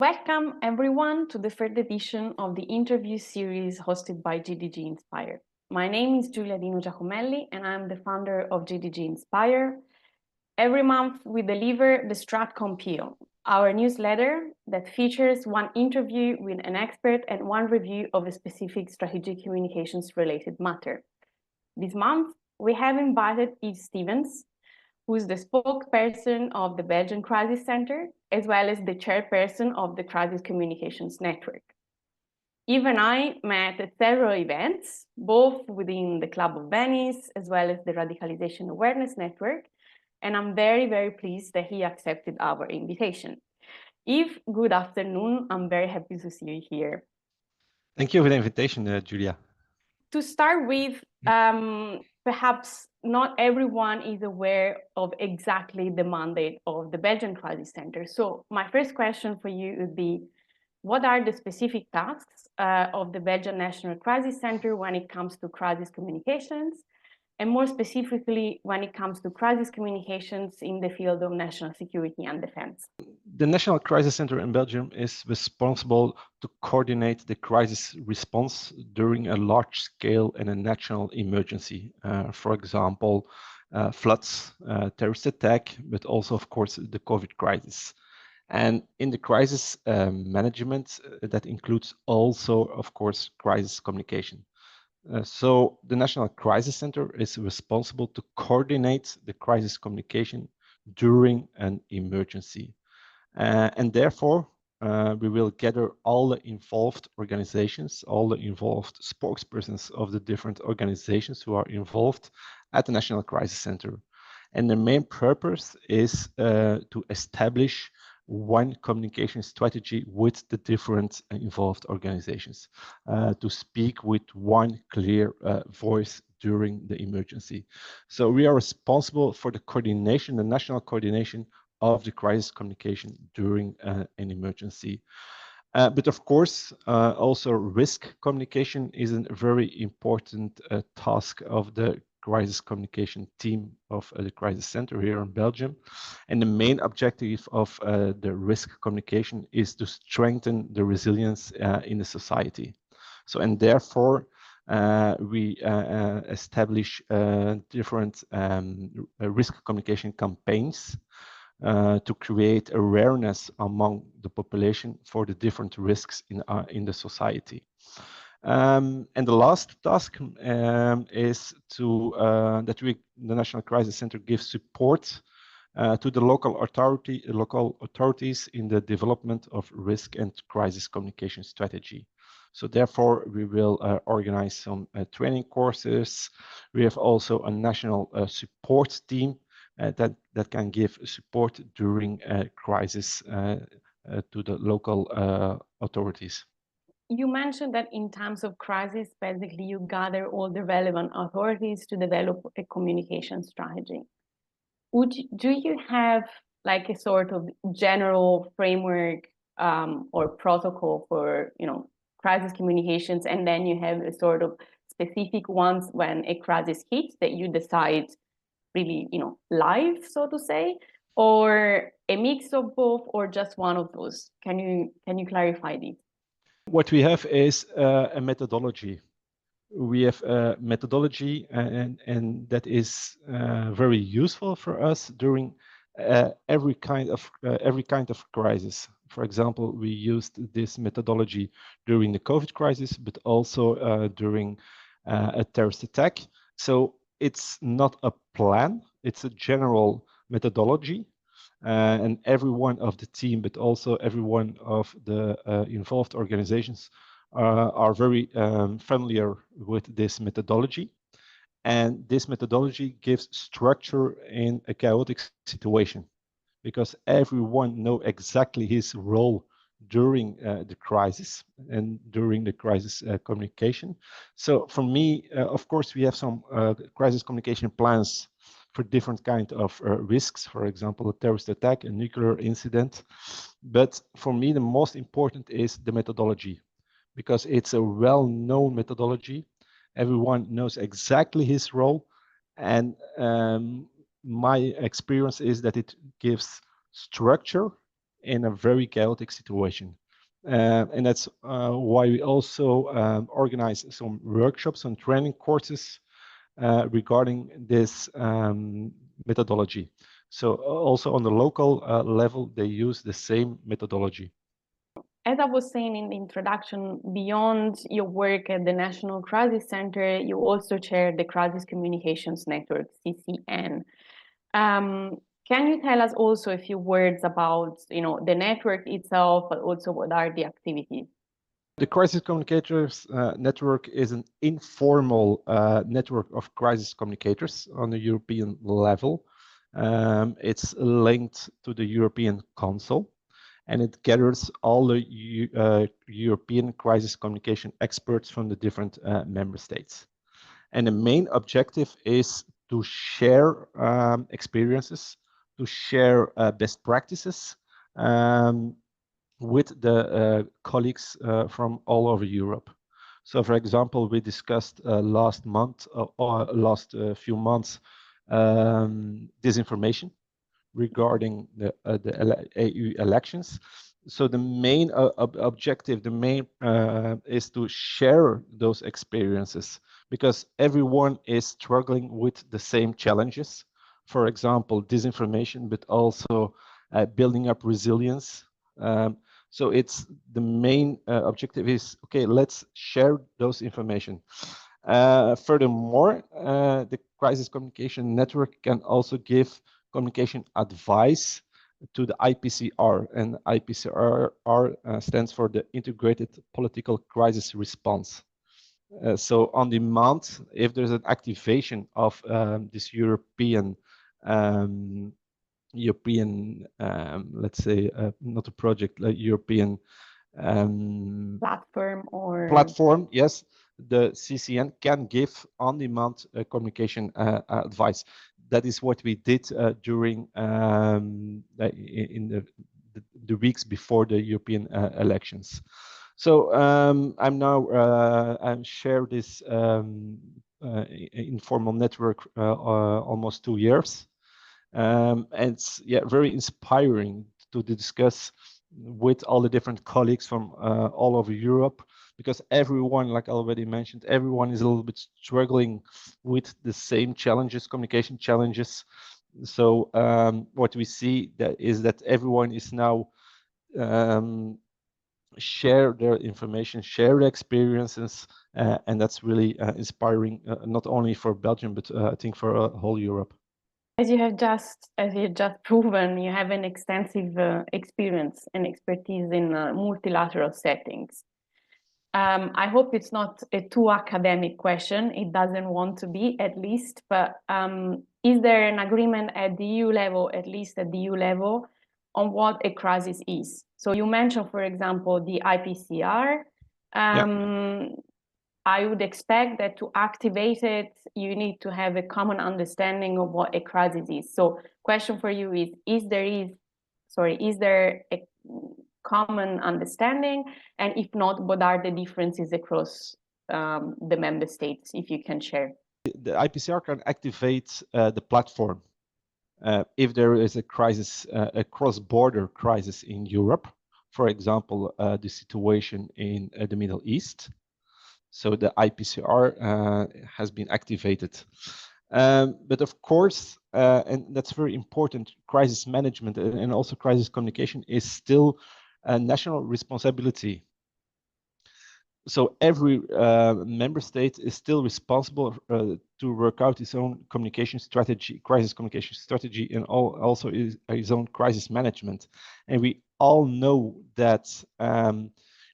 Welcome everyone to the third edition of the interview series hosted by GDG Inspire. My name is Giulia Dino Giacomelli and I'm the founder of GDG Inspire. Every month we deliver the Stratcom PO, our newsletter that features one interview with an expert and one review of a specific strategic communications related matter. This month we have invited Yves Stevens, who's the spokesperson of the Belgian Crisis Center, as well as the chairperson of the Crisis Communications Network. Yves and I met at several events, both within the Club of Venice, as well as the Radicalization Awareness Network, and I'm very, very pleased that he accepted our invitation. Yves, good afternoon. I'm very happy to see you here. Thank you for the invitation, Julia. To start with, perhaps not everyone is aware of exactly the mandate of the Belgian Crisis Center. So my first question for you would be, what are the specific tasks of the Belgian National Crisis Center when it comes to crisis communications? And more specifically, when it comes to crisis communications in the field of national security and defense? The National Crisis Center in Belgium is responsible to coordinate the crisis response during a large scale and a national emergency. For example, floods, terrorist attack, but also, of course, the COVID crisis. And in the crisis management, that includes also, of course, crisis communication. So the National Crisis Center is responsible to coordinate the crisis communication during an emergency. And therefore, we will gather all the involved organizations, all the involved spokespersons of the different organizations who are involved at the National Crisis Center. And the main purpose is to establish one communication strategy with the different involved organizations, to speak with one clear voice during the emergency. So we are responsible for the coordination, the national coordination of the crisis communication during an emergency. But of course, also risk communication is a very important task of the crisis communication team of the Crisis Center here in Belgium. And the main objective of the risk communication is to strengthen the resilience in the society. So, and therefore, we establish different risk communication campaigns to create awareness among the population for the different risks in the society. And the last task is to that the National Crisis Center gives support to the local authorities in the development of risk and crisis communication strategy. So therefore, we will organize some training courses. We have also a national support team that can give support during a crisis to the local authorities. You mentioned that in times of crisis, basically you gather all the relevant authorities to develop a communication strategy. Do you have like a sort of general framework or protocol for, crisis communications, and then you have a sort of specific ones when a crisis hits that you decide really, live, so to say, or a mix of both, or just one of those? Can you clarify this? What we have is a methodology. We have a methodology, and that is very useful for us during every kind of crisis. For example, we used this methodology during the COVID crisis, but also during a terrorist attack. So it's not a plan; it's a general methodology. And every one of the team, but also every one of the involved organizations are very familiar with this methodology. And this methodology gives structure in a chaotic situation, because everyone knows exactly his role during the crisis and during the crisis communication. So for me, of course, we have some crisis communication plans for different kind of risks, for example, a terrorist attack, a nuclear incident. But for me, the most important is the methodology, because it's a well-known methodology. Everyone knows exactly his role. And my experience is that it gives structure in a very chaotic situation. And that's why we also organize some workshops and training courses regarding this methodology. So also on the local level, they use the same methodology. As I was saying in the introduction, beyond your work at the National Crisis Center, you also chair the Crisis Communications Network, CCN. Can you tell us also a few words about, the network itself, but also what are the activities? The Crisis Communicators Network is an informal network of crisis communicators on the European level. It's linked to the European Council, and it gathers all the European crisis communication experts from the different member states. And the main objective is to share experiences, to share best practices, with the colleagues from all over Europe. So, for example, we discussed last month or last few months disinformation regarding the EU elections. So the main objective, the main is to share those experiences because everyone is struggling with the same challenges. For example, disinformation, but also building up resilience. So it's the main objective is, okay, let's share those information. Furthermore, the Crisis Communication Network can also give communication advice to the IPCR, and IPCR stands for the Integrated Political Crisis Response. So on demand, if there's an activation of this European let's say, not a project, like European platform, yes, the CCN can give on-demand communication advice. That is what we did during in the weeks before the European elections. So I'm now I share this informal network almost 2 years. And it's very inspiring to discuss with all the different colleagues from all over Europe, because everyone, like I already mentioned, everyone is a little bit struggling with the same challenges, communication challenges. So what we see is that everyone is now share their information, share their experiences, and that's really inspiring, not only for Belgium, but I think for whole Europe. As you have just proven, you have an extensive experience and expertise in multilateral settings. I hope it's not a too academic question. It doesn't want to be, at least. But is there an agreement at the EU level, at least at the EU level, on what a crisis is? So you mentioned, for example, the IPCR. I would expect that to activate it, you need to have a common understanding of what a crisis is. So question for you is there a common understanding? And if not, what are the differences across the member states, if you can share? The IPCR can activate the platform if there is a crisis, a cross-border crisis in Europe, for example, the situation in the Middle East. So the IPCR has been activated. But of course, and that's very important, crisis management and also crisis communication is still a national responsibility. So every member state is still responsible to work out its own communication strategy, crisis communication strategy, and also his own crisis management. And we all know that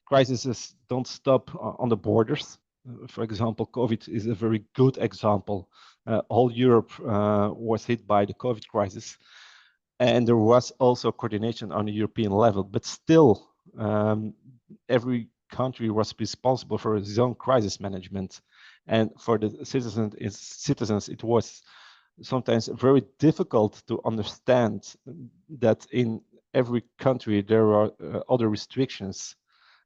crises don't stop on the borders. For example, COVID is a very good example. All Europe was hit by the COVID crisis, and there was also coordination on a European level, but still every country was responsible for its own crisis management. And for the citizens, it was sometimes very difficult to understand that in every country there are other restrictions.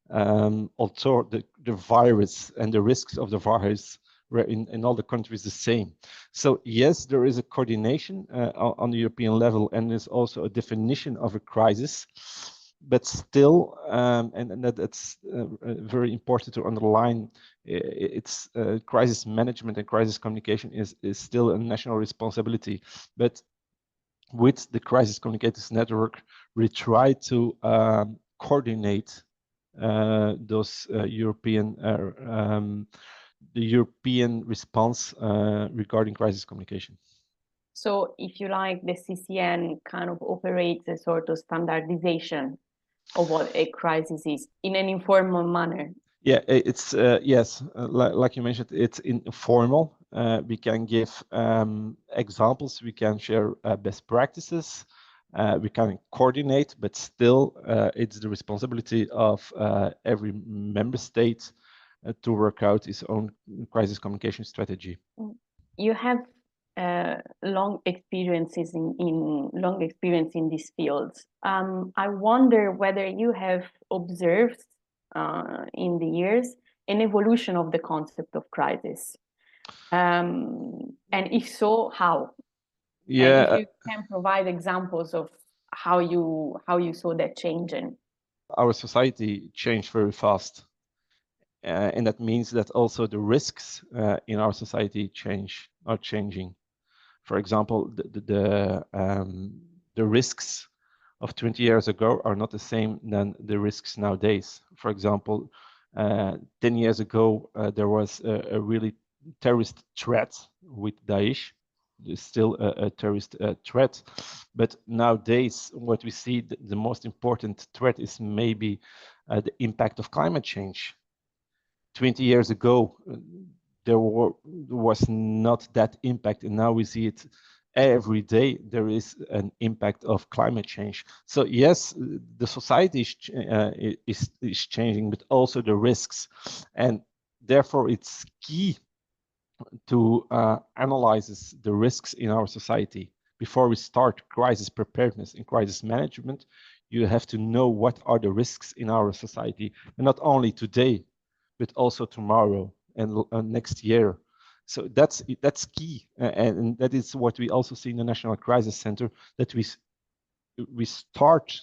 Also, the virus and the risks of the virus in all the countries the same. So yes, there is a coordination on the European level, and there's also a definition of a crisis. But still, and that's very important to underline, it's crisis management and crisis communication is still a national responsibility. But with the Crisis Communicators Network, we try to coordinate those the European response regarding crisis communication. So if you like, the CCN kind of operates a sort of standardization of what a crisis is in an informal manner. Yeah, it's yes, like you mentioned, it's informal. We can give examples, we can share best practices, we can coordinate, but still it's the responsibility of every member state to work out its own crisis communication strategy. You have long experiences long experience in these fields. I wonder whether you have observed in the years an evolution of the concept of crisis, and if so, how? Yeah, and if you can provide examples of how you saw that changing. Our society changed very fast, and that means that also the risks in our society are changing. For example, the risks of 20 years ago are not the same than the risks nowadays. For example, 10 years ago, there was a really terrorist threat with Daesh. There's still a terrorist threat. But nowadays, what we see, the most important threat is maybe the impact of climate change. 20 years ago, there was not that impact, and now we see it every day. There is an impact of climate change. So yes, the society is changing, but also the risks, and therefore it's key to analyze the risks in our society. Before we start crisis preparedness and crisis management, you have to know what are the risks in our society, and not only today, but also tomorrow and next year. So that's key, and that is what we also see in the National Crisis Center, that we start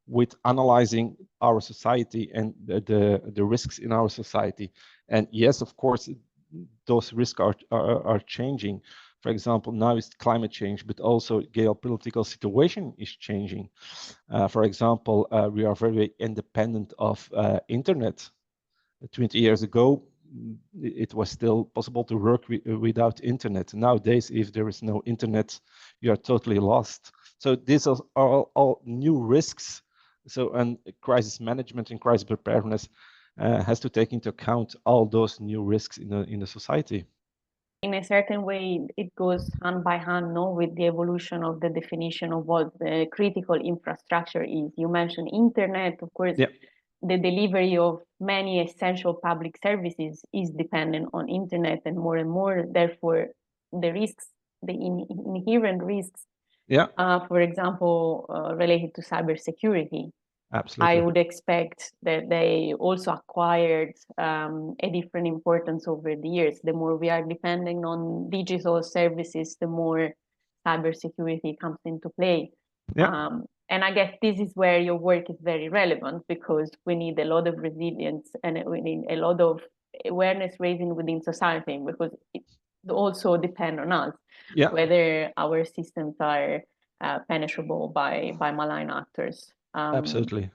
with analyzing our society and the risks in our society. And yes, of course, those risks are changing. For example, now it's climate change, but also geopolitical situation is changing. For example, we are very independent of internet. 20 years ago, it was still possible to work without internet. Nowadays, if there is no internet, you are totally lost. So these are all new risks. So, and crisis management and crisis preparedness has to take into account all those new risks in the society. In a certain way, it goes hand by hand, no, with the evolution of the definition of what the critical infrastructure is. You mentioned internet, of course. Yeah. The delivery of many essential public services is dependent on internet, and more. Therefore, the risks, the inherent risks, Yeah. For example, related to cybersecurity, Absolutely. I would expect that they also acquired a different importance over the years. The more we are depending on digital services, the more cybersecurity comes into play. Yeah. And I guess this is where your work is very relevant, because we need a lot of resilience and we need a lot of awareness raising within society, because it also depends on us, Yeah. whether our systems are penetrable by malign actors. Absolutely.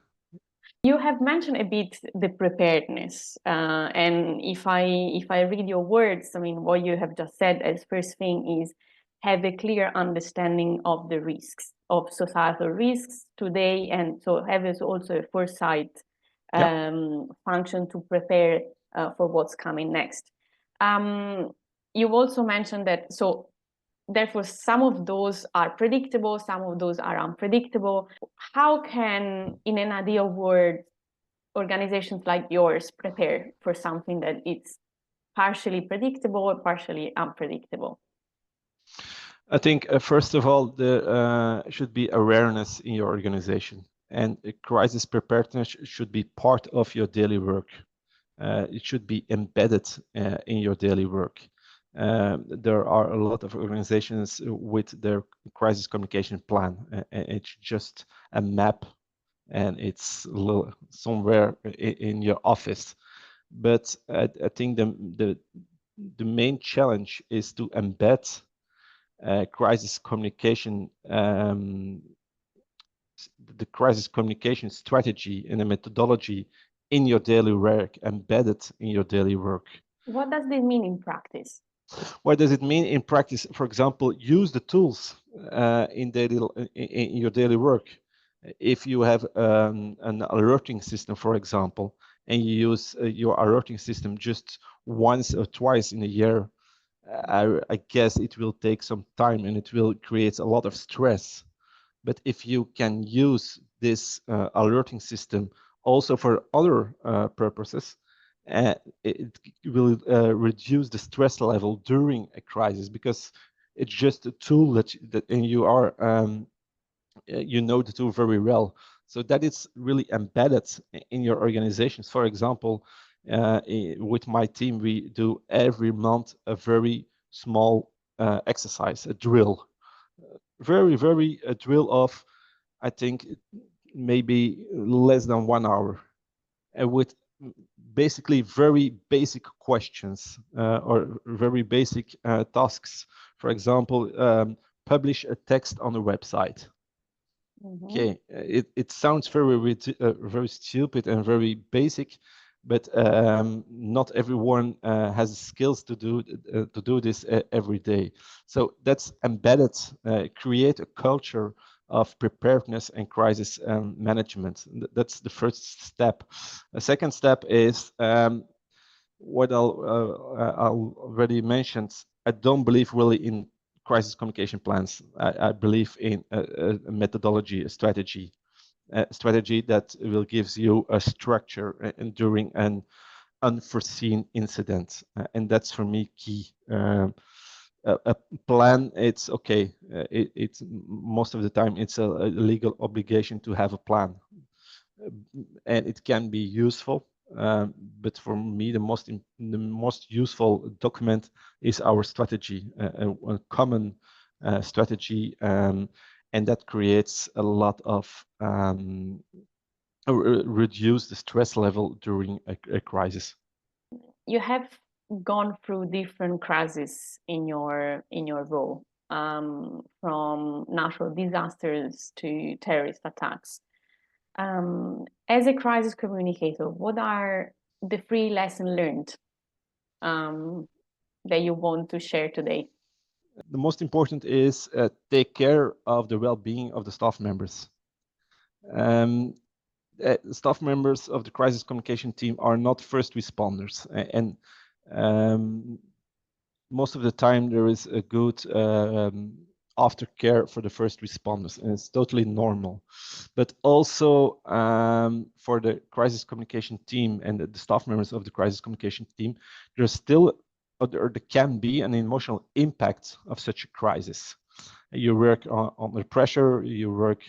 You have mentioned a bit the preparedness, and if I read your words, I mean, what you have just said as first thing is have a clear understanding of the risks, of societal risks today, and so have also a foresight function to prepare for what's coming next. You've also mentioned that, so therefore some of those are predictable, some of those are unpredictable. How can, in an ideal world, organizations like yours prepare for something that it's partially predictable or partially unpredictable? I think first of all, there should be awareness in your organization, and crisis preparedness should be part of your daily work. It should be embedded in your daily work. There are a lot of organizations with their crisis communication plan. It's just a map, and it's somewhere in your office. But I think the main challenge is to embed crisis communication, the crisis communication strategy and the methodology in your daily work, embedded in your daily work. What does this mean in practice? What does it mean in practice? For example, use the tools in your daily work. If you have an alerting system, for example, and you use your alerting system just once or twice in a year, I guess it will take some time and it will create a lot of stress. But if you can use this alerting system also for other purposes, it will reduce the stress level during a crisis, because it's just a tool that and you are you know the tool very well. So that is really embedded in your organizations. For example, with my team, we do every month a very small exercise, a drill, very a drill of, I think, maybe less than 1 hour, with basically very basic questions or very basic tasks. For example, publish a text on a website. Okay, it sounds very stupid and very basic, but not everyone has skills to do this every day. So that's embedded. Create a culture of preparedness and crisis management. That's the first step. The second step is what I'll already mentioned. I don't believe really in crisis communication plans. I believe in a methodology, a strategy that will gives you a structure during an unforeseen incident, and that's for me key. A plan, it's okay. It's most of the time it's a legal obligation to have a plan, and it can be useful. But for me, the most useful document is our strategy, a common strategy, and that creates a lot of reduce the stress level during a crisis. You have gone through different crises in your role, from natural disasters to terrorist attacks. As a crisis communicator, what are the 3 lessons learned that you want to share today? The most important is take care of the well-being of the staff members. Staff members of the crisis communication team are not first responders, and most of the time there is a good aftercare for the first responders, and it's totally normal. But also for the crisis communication team and the staff members of the crisis communication team, there's still, or there can be, an emotional impact of such a crisis. You work under pressure, you work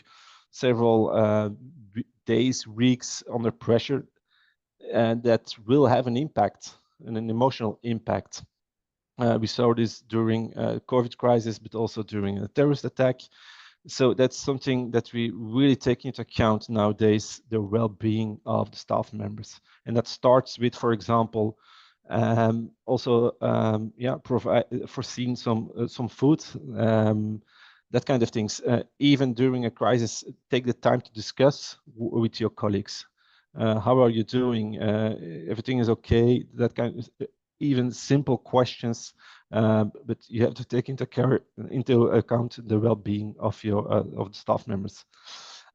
several days, weeks under pressure, and that will have an impact, and an emotional impact. We saw this during COVID crisis, but also during a terrorist attack. So that's something that we really take into account nowadays, the well-being of the staff members. And that starts with, for example, also foreseeing some food, that kind of things. Even during a crisis, take the time to discuss with your colleagues. How are you doing? Everything is okay? That kind of, even simple questions, but you have to take into account the well-being of your of the staff members.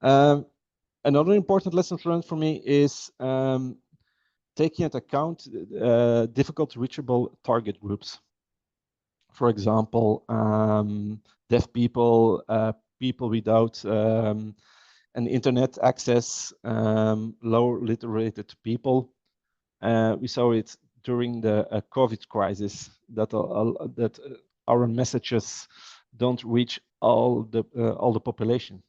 Another important lesson learned for me is taking into account difficult reachable target groups. For example, deaf people, people without an internet access, low literated people. We saw it during the COVID crisis that our messages don't reach all the population.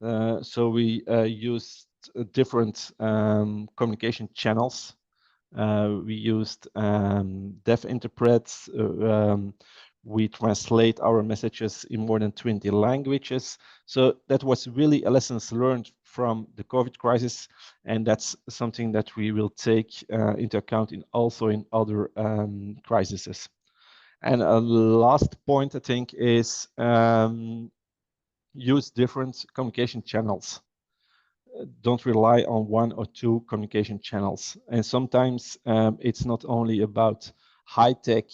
So we used different communication channels We used deaf interprets. We translate our messages in more than 20 languages. So that was really a lessons learned from the COVID crisis, and that's something that we will take into account in also in other crises. And a last point, I think, is use different communication channels. Don't rely on one or two communication channels. And sometimes it's not only about high-tech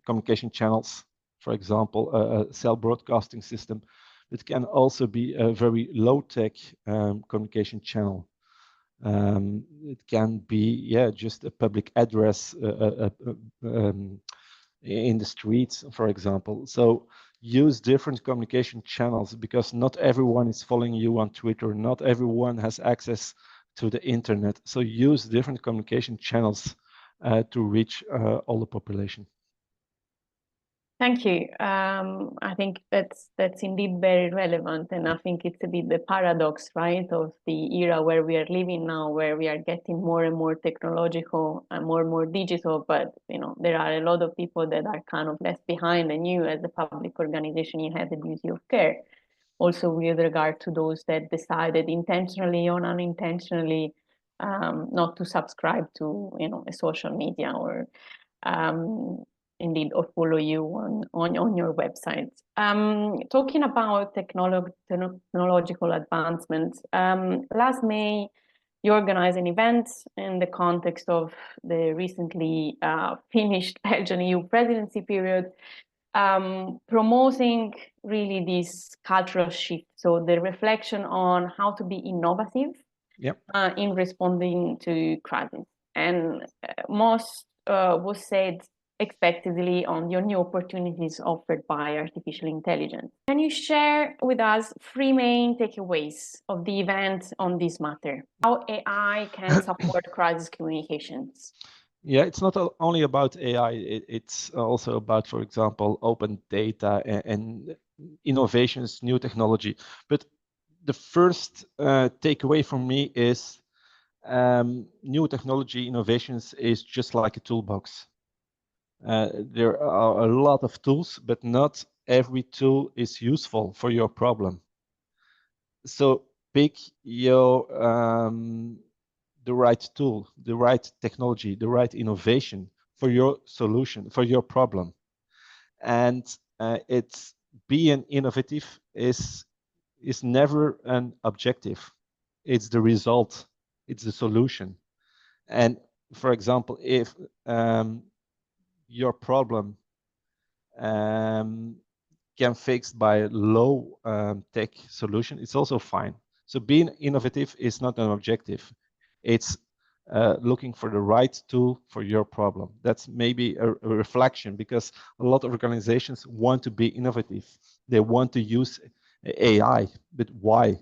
communication channels, for example, a cell broadcasting system. It can also be a very low-tech communication channel. It can be, yeah, just a public address in the streets, for example. So use different communication channels, because not everyone is following you on Twitter. Not everyone has access to the internet. So use different communication channels to reach all the population. Thank you. I think that's indeed very relevant, and I think it's a bit the paradox, right, of the era where we are living now, where we are getting more and more technological and more digital. But there are a lot of people that are kind of left behind, and you, as a public organization, you have the duty of care, also with regard to those that decided intentionally or unintentionally not to subscribe to a social media or indeed or follow you on your website. Talking about technological advancements, last May you organized an event in the context of the recently finished Belgian EU presidency period, promoting really this cultural shift. So the reflection on how to be innovative in responding to crisis. And most was said expectedly on your new opportunities offered by artificial intelligence. Can you share with us 3 main takeaways of the event on this matter? How AI can support crisis communications? Yeah, it's not only about AI, it's also about, for example, open data and innovations, new technology. But the first takeaway from me is new technology innovations is just like a toolbox. There are a lot of tools, but not every tool is useful for your problem. So pick your the right tool, the right technology, the right innovation for your solution, for your problem. And it's being innovative is never an objective. It's the result. It's the solution. And for example, if your problem can fixed by low tech solution, it's also fine. So being innovative is not an objective. It's looking for the right tool for your problem. That's maybe a reflection, because a lot of organizations want to be innovative. They want to use AI, but why?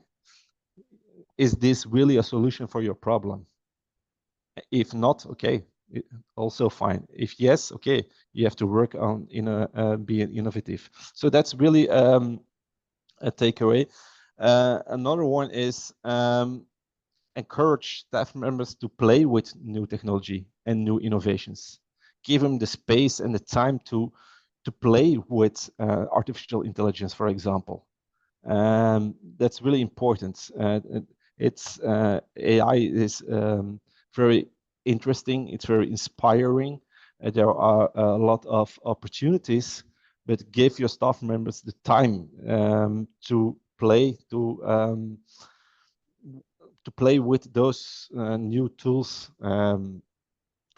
Is this really a solution for your problem? If not, okay, also fine. If yes, okay, you have to work on being innovative. So that's really a takeaway. Another one is encourage staff members to play with new technology and new innovations. Give them the space and the time to play with artificial intelligence, for example. That's really important. AI is very interesting. It's very inspiring. There are a lot of opportunities, but give your staff members the time to play with those new tools. And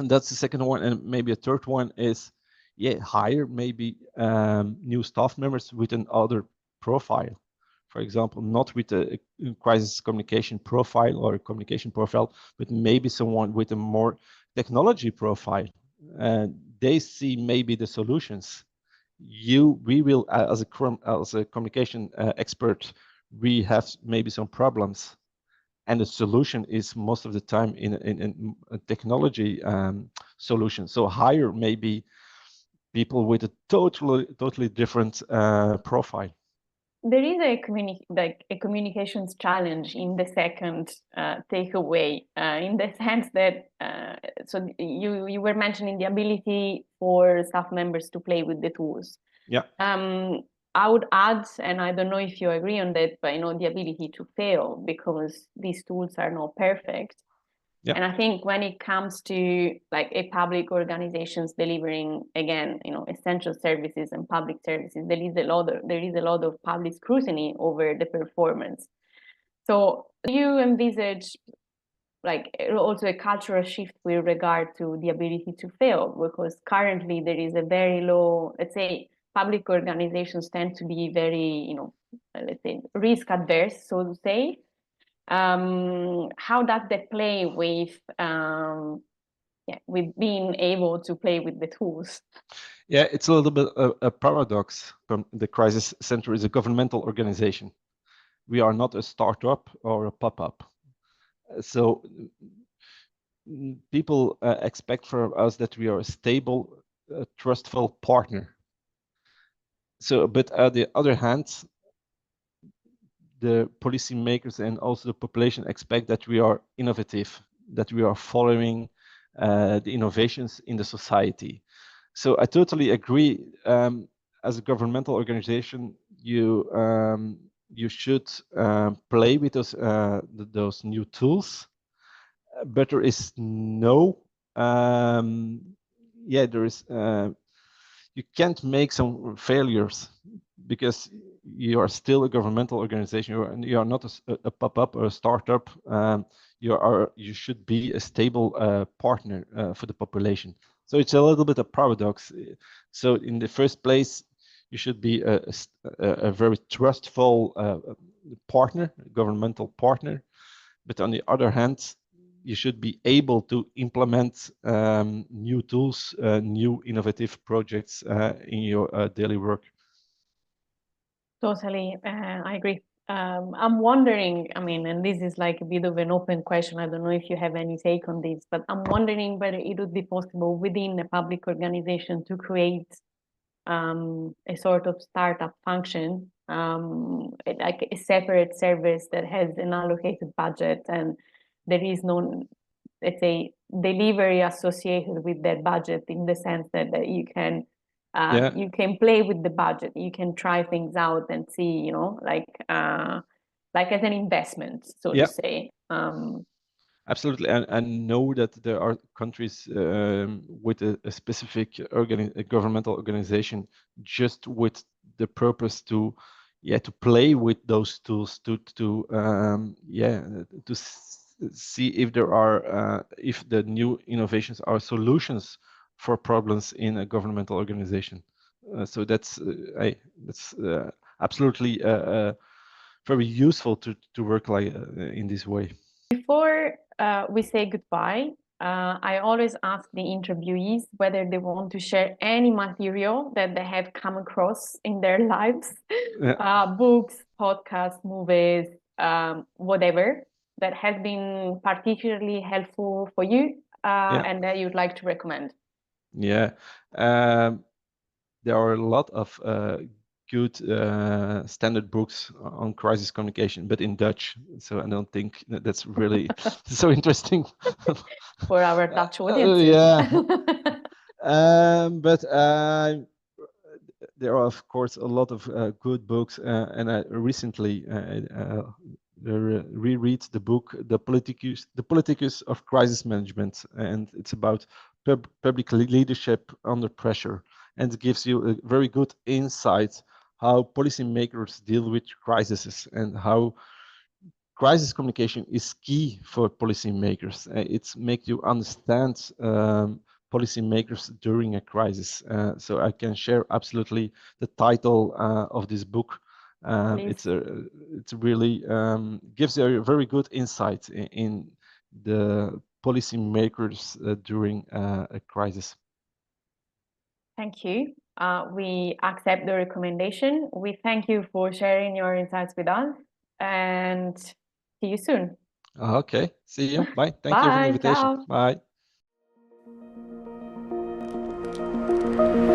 that's the second one. And maybe a third one is, hire maybe new staff members with another profile. For example, not with a crisis communication profile or a communication profile, but maybe someone with a more technology profile. They see maybe the solutions. We will, as a communication expert, we have maybe some problems, and the solution is most of the time in a technology solution. So hire maybe people with a totally different profile. There is a communications challenge in the second takeaway, in the sense that so you were mentioning the ability for staff members to play with the tools. Yeah. I would add, and I don't know if you agree on that, but the ability to fail, because these tools are not perfect. Yeah. And I think when it comes to like a public organizations delivering, again, essential services and public services, there is a lot of public scrutiny over the performance. So do you envisage like also a cultural shift with regard to the ability to fail? Because currently there is a very low, let's say, public organizations tend to be very, let's say, risk adverse, so to say. How does that play with being able to play with the tools? Yeah, it's a little bit a paradox. The Crisis Center is a governmental organization. We are not a startup or a pop-up. So people expect from us that we are a stable, trustful partner. So, but on the other hand, the policymakers and also the population expect that we are innovative, that we are following the innovations in the society. So I totally agree. As a governmental organization, you should play with those new tools. But there is no, there is. You can't make some failures because you are still a governmental organization. You are not a pop-up or a startup. You should be a stable partner for the population. So it's a little bit a paradox. So in the first place, you should be a very trustful partner, governmental partner. But on the other hand, you should be able to implement new tools, new innovative projects in your daily work. Totally, I agree. I'm wondering, and this is like a bit of an open question. I don't know if you have any take on this, but I'm wondering whether it would be possible within a public organization to create a sort of startup function, like a separate service that has an allocated budget, and there is no, let's say, delivery associated with that budget, in the sense that you can you can play with the budget, you can try things out and see, like as an investment, so to say. Absolutely, and know that there are countries with a specific governmental organization just with the purpose to play with those tools to see if there are if the new innovations are solutions for problems in a governmental organization. So that's absolutely very useful to work like in this way. Before we say goodbye, I always ask the interviewees whether they want to share any material that they have come across in their lives, books, podcasts, movies, whatever, that has been particularly helpful for you and that you'd like to recommend. Yeah, there are a lot of good standard books on crisis communication, but in Dutch. So I don't think that's really so interesting for our Dutch audiences. But there are of course a lot of good books, and I recently reread the book The Politicus of Crisis Management, and it's about public leadership under pressure, and it gives you a very good insight how policymakers deal with crises and how crisis communication is key for policymakers. It makes you understand policymakers during a crisis. So I can share absolutely the title of this book. It's really gives a very good insight in the policymakers during a crisis. Thank you. We accept the recommendation. We thank you for sharing your insights with us, and see you soon. Okay, see you. Bye. Thank you for the invitation. Ciao. Bye.